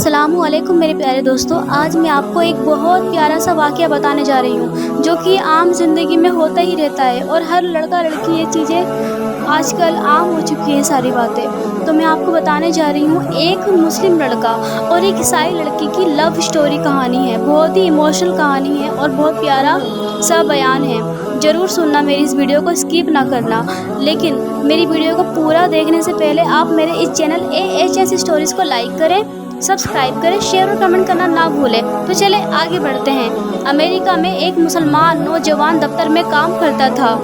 अस्सलाम वालेकुम मेरे प्यारे दोस्तों। आज मैं आपको एक बहुत प्यारा सा वाक़या बताने जा रही हूँ जो कि आम ज़िंदगी में होता ही रहता है और हर लड़का लड़की ये चीज़ें आजकल आम हो चुकी हैं सारी बातें। तो मैं आपको बताने जा रही हूँ एक मुस्लिम लड़का और एक ईसाई लड़की की लव स्टोरी कहानी है। बहुत ही इमोशनल कहानी है और बहुत प्यारा सा बयान है। ज़रूर सुनना, मेरी इस वीडियो को स्किप ना करना। लेकिन मेरी वीडियो को पूरा देखने से पहले आप मेरे इस चैनल AHS स्टोरीज़ को लाइक करें, सब्सक्राइब करें, शेयर और कमेंट करना ना भूलें। तो चले आगे बढ़ते हैं। अमेरिका में एक मुसलमान नौजवान दफ्तर में काम करता था।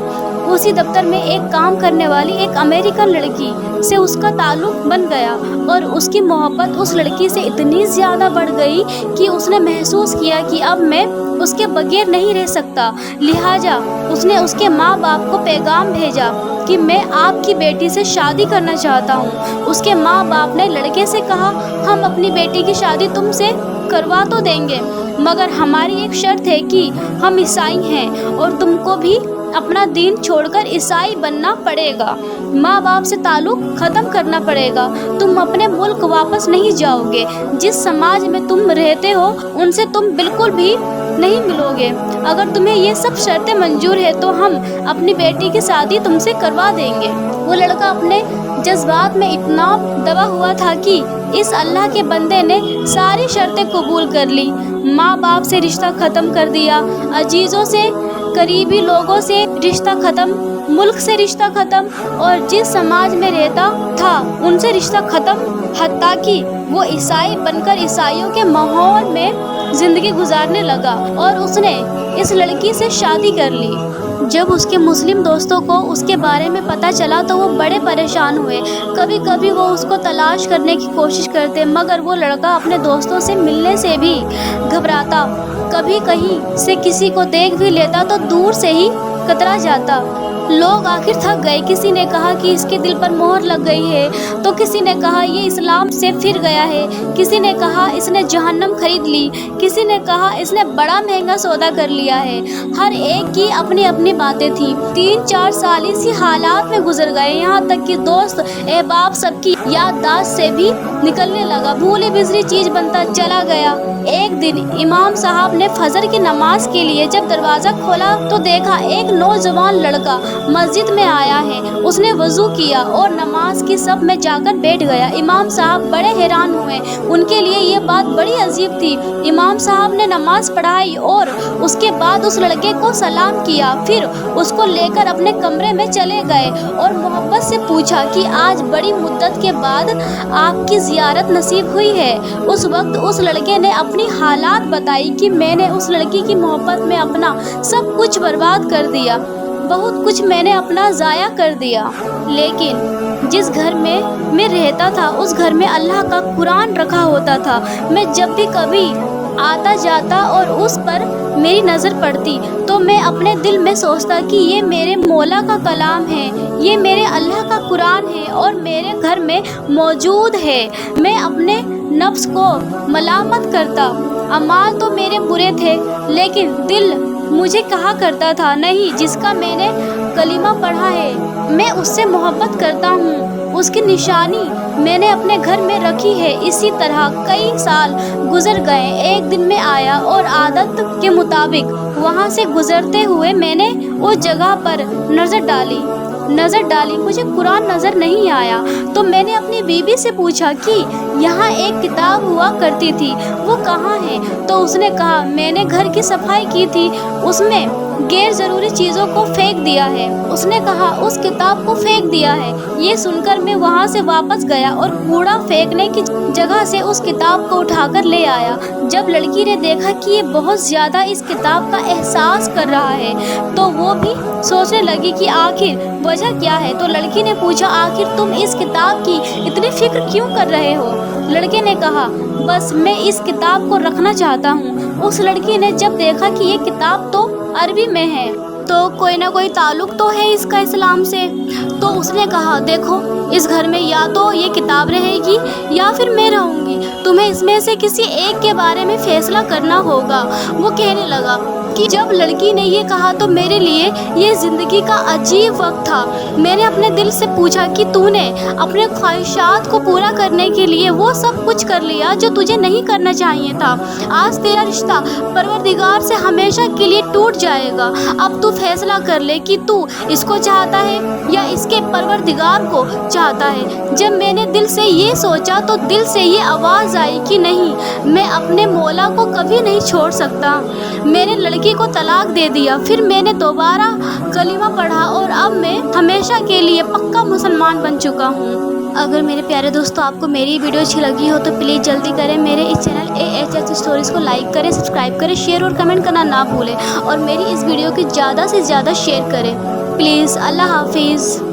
उसी दफ्तर में एक काम करने वाली एक अमेरिकन लड़की से उसका ताल्लुक़ बन गया और उसकी मोहब्बत उस लड़की से इतनी ज़्यादा बढ़ गई कि उसने महसूस किया कि अब मैं उसके बगैर नहीं रह सकता। लिहाजा उसने उसके माँ बाप को पैगाम भेजा कि मैं आपकी बेटी से शादी करना चाहता हूँ। उसके माँ बाप ने लड़के से कहा, हम अपनी बेटी की शादी तुमसे करवा तो देंगे, मगर हमारी एक शर्त है कि हम ईसाई हैं और तुमको भी अपना दीन छोड़कर ईसाई बनना पड़ेगा। माँ बाप से ताल्लुक़ ख़त्म करना पड़ेगा। तुम अपने मुल्क वापस नहीं जाओगे। जिस समाज में तुम रहते हो उनसे तुम बिल्कुल भी नहीं मिलोगे। अगर तुम्हें ये सब शर्तें मंजूर है तो हम अपनी बेटी की शादी तुमसे करवा देंगे। वो लड़का अपने जज्बात में इतना दबा हुआ था कि इस अल्लाह के बंदे ने सारी शर्तें कबूल कर ली। माँ बाप से रिश्ता ख़त्म कर दिया, अजीज़ों से, करीबी लोगों से रिश्ता ख़त्म, मुल्क से रिश्ता ख़त्म और जिस समाज में रहता था उनसे रिश्ता ख़त्म। हत्ता कि वो ईसाई बनकर ईसाइयों के माहौल में ज़िंदगी गुजारने लगा और उसने इस लड़की से शादी कर ली। जब उसके मुस्लिम दोस्तों को उसके बारे में पता चला तो वो बड़े परेशान हुए। कभी कभी वो उसको तलाश करने की कोशिश करते, मगर वो लड़का अपने दोस्तों से मिलने से भी घबराता। कभी कहीं से किसी को देख भी लेता तो दूर से ही कतरा जाता। लोग आखिर थक गए। किसी ने कहा कि इसके दिल पर मोहर लग गई है, तो किसी ने कहा ये इस्लाम से फिर गया है, किसी ने कहा इसने जहन्नम खरीद ली, किसी ने कहा इसने बड़ा महंगा सौदा कर लिया है। हर एक की अपनी अपनी बातें थी। 3-4 साल इसी हालात में गुजर गए, यहाँ तक कि दोस्त अहबाब सबकी याददाश्त से भी निकलने लगा। भूली बिसरी चीज़ बनता चला गया। एक दिन इमाम साहब ने फजर की नमाज के लिए जब दरवाज़ा खोला तो देखा एक नौजवान लड़का मस्जिद में आया है। उसने वज़ू किया और नमाज की सफ में जाकर बैठ गया। इमाम साहब बड़े हैरान हुए। उनके लिए ये बात बड़ी अजीब थी। इमाम साहब ने नमाज पढ़ाई और उसके बाद उस लड़के को सलाम किया, फिर उसको लेकर अपने कमरे में चले गए और मोहब्बत से पूछा कि आज बड़ी मुद्दत के बाद आपकी ज़ियारत नसीब हुई है। उस वक्त उस लड़के ने अपनी हालात बताई कि मैंने उस लड़की की मोहब्बत में अपना सब कुछ बर्बाद कर दिया, बहुत कुछ मैंने अपना ज़ाया कर दिया। लेकिन जिस घर में मैं रहता था उस घर में अल्लाह का कुरान रखा होता था। मैं जब भी कभी आता जाता और उस पर मेरी नज़र पड़ती तो मैं अपने दिल में सोचता कि ये मेरे मौला का कलाम है, ये मेरे अल्लाह का कुरान है और मेरे घर में मौजूद है। मैं अपने नफ्स को मलामत करता। अमाल तो मेरे बुरे थे, लेकिन दिल मुझे कहा करता था, नहीं, जिसका मैंने कलीमा पढ़ा है मैं उससे मोहब्बत करता हूँ। उसकी निशानी मैंने अपने घर में रखी है। इसी तरह कई साल गुजर गए। एक दिन में आया और आदत के मुताबिक वहाँ से गुजरते हुए मैंने उस जगह पर नज़र डाली। मुझे कुरान नज़र नहीं आया तो मैंने अपनी बीवी से पूछा कि यहाँ एक किताब हुआ करती थी, वो कहाँ है? तो उसने कहा, मैंने घर की सफाई की थी, उसमें गैर ज़रूरी चीज़ों को फेंक दिया है। उसने कहा, उस किताब को फेंक दिया है। ये सुनकर मैं वहाँ से वापस गया और कूड़ा फेंकने की जगह से उस किताब को उठाकर ले आया। जब लड़की ने देखा कि ये बहुत ज़्यादा इस किताब का एहसास कर रहा है तो वो भी सोचने लगी कि आखिर वजह क्या है। तो लड़की ने पूछा, आखिर तुम इस किताब की इतनी फिक्र क्यों कर रहे हो? लड़के ने कहा, बस मैं इस किताब को रखना चाहता हूँ। उस लड़की ने जब देखा कि ये किताब तो अरबी में है तो कोई ना कोई ताल्लुक़ तो है इसका इस्लाम से, तो उसने कहा, देखो इस घर में या तो ये किताब रहेगी या फिर मैं रहूँगी। तुम्हें इसमें से किसी एक के बारे में फ़ैसला करना होगा। वो कहने लगा, کہ جب لڑکی نے یہ کہا تو میرے لیے یہ زندگی کا عجیب وقت تھا۔ میں نے اپنے دل سے پوچھا کہ تو نے اپنے خواہشات کو پورا کرنے کے لیے وہ سب کچھ کر لیا جو تجھے نہیں کرنا چاہیے تھا۔ آج تیرا رشتہ پروردگار سے ہمیشہ کے لیے ٹوٹ جائے گا۔ اب تو فیصلہ کر لے کہ تو اس کو چاہتا ہے یا اس کے پروردگار کو چاہتا ہے۔ جب میں نے دل سے یہ سوچا تو دل سے یہ آواز آئی کہ نہیں، میں اپنے مولا کو کبھی نہیں چھوڑ سکتا۔ میں نے لڑکی کو طلاق دے دیا۔ پھر میں نے دوبارہ کلمہ پڑھا اور اب میں ہمیشہ کے لیے پکا مسلمان بن چکا ہوں۔ اگر میرے پیارے دوستو آپ کو میری ویڈیو اچھی لگی ہو تو پلیز جلدی کریں میرے اس چینل AHS اسٹوریز کو لائک کریں، سبسکرائب کریں، شیئر اور کمنٹ کرنا نہ بھولیں، اور میری اس ویڈیو کی زیادہ سے زیادہ شیئر کریں پلیز۔ اللہ حافظ۔